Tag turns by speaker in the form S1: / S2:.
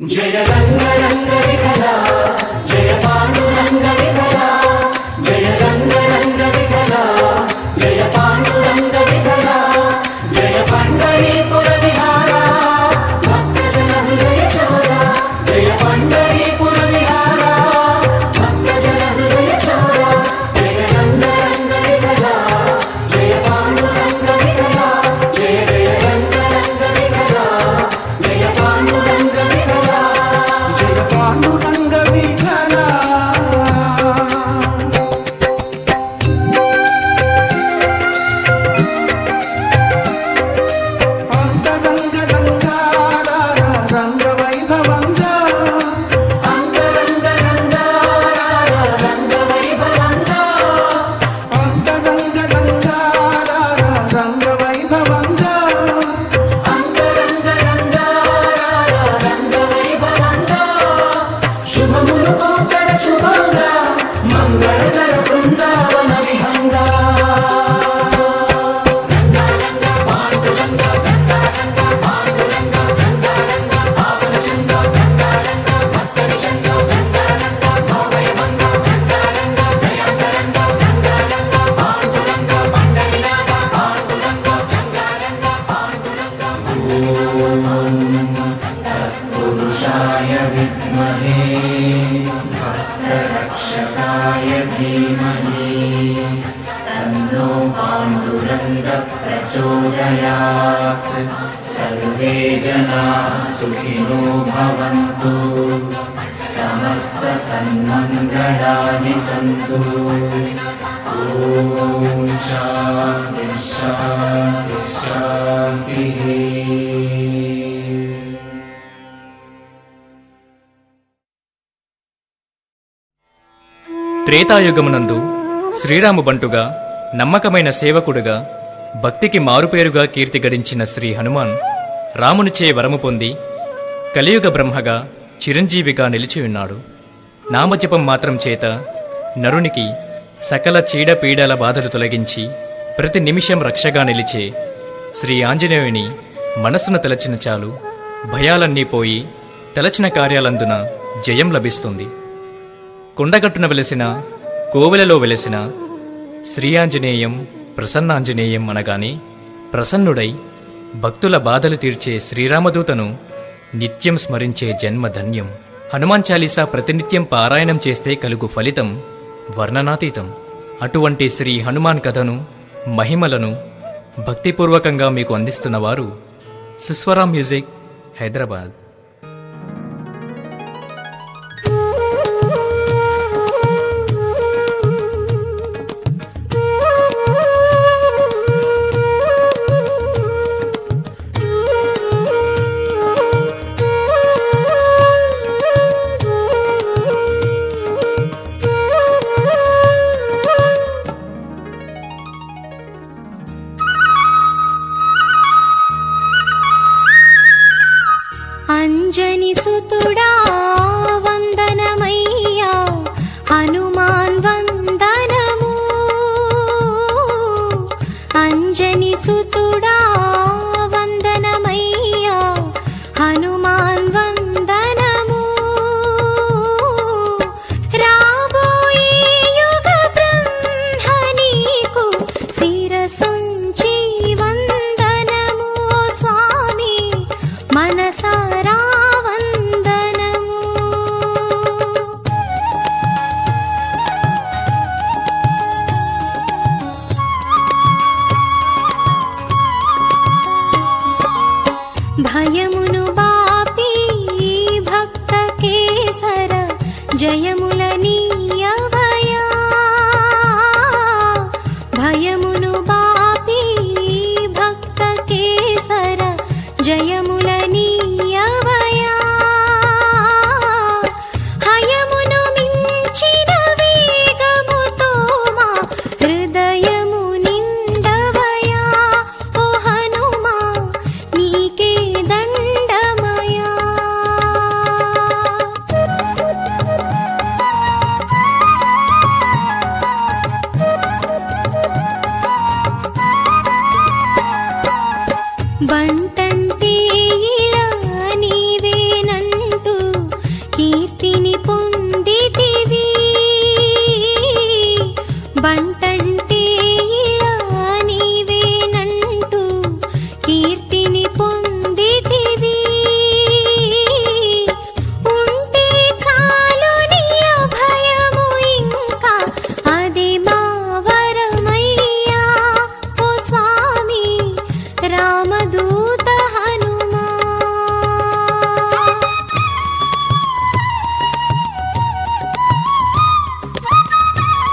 S1: जय रंग रंग विठला जय पांडुरंग विठला जय रंग रंग विठला जय पांडुरंग विठला जय पंढरीपुर विहारा भक्तजन हृदय चोरा जय पंढरीपुर विहारा भक्तजन हृदय चोरा जय रंग रंग विठला जय पांडुरंग विठला जय जय रंग रंग विठला जय पांडुरंग विठला जय पांडुरंग विठला अंतरंग रंगारा रंग वैभवंगा अंतरंग रंगारा रंग वैभवंगा अंतरंग रंगारा रंग वैभवंगा अंतरंग रंगारा रंग वैभवंगा शुभमुలు కోచర శుభంగా మంగళకర బృందావన విహంగా पुरुषाय विद्महे भक्तरक्षकाय धीमहि तन्नो पाण्डुरङ्ग प्रचोदयात् सर्वे जनाः सुखिनो भवन्तु समस्तसन्मङ्गलानि सन्तु ॐ शान्ति शान्ति शान्तिः।
S2: త్రేతాయుగమునందు శ్రీరాము బంటుగా నమ్మకమైన సేవకుడుగా భక్తికి మారుపేరుగా కీర్తి గడించిన శ్రీ హనుమాన్ రామునిచే వరము పొంది కలియుగ బ్రహ్మగా చిరంజీవిగా నిలిచియున్నాడు. నామజపం మాత్రం చేత నరునికి సకల చీడపీడల బాధలు తొలగించి ప్రతి నిమిషం రక్షగా నిలిచే శ్రీ ఆంజనేయుని మనస్సును తలచిన చాలు భయాలన్నీ పోయి తలచిన కార్యాలందున జయం లభిస్తుంది. కొండగట్టున వెలసిన కోవెలలో వెలసిన శ్రీ ఆంజనేయం ప్రసన్నాంజనేయం అనగానే ప్రసన్నుడై భక్తుల బాధలు తీర్చే శ్రీరామదూతను నిత్యం స్మరించే జన్మ ధన్యం. హనుమాన్ చాలీసా ప్రతినిత్యం పారాయణం చేస్తే కలుగు ఫలితం వర్ణనాతీతం. అటువంటి శ్రీ హనుమాన్ కథను మహిమలను భక్తిపూర్వకంగా మీకు అందిస్తున్నవారు సుస్వరా మ్యూజిక్ హైదరాబాద్.
S3: అంజని సుతుడా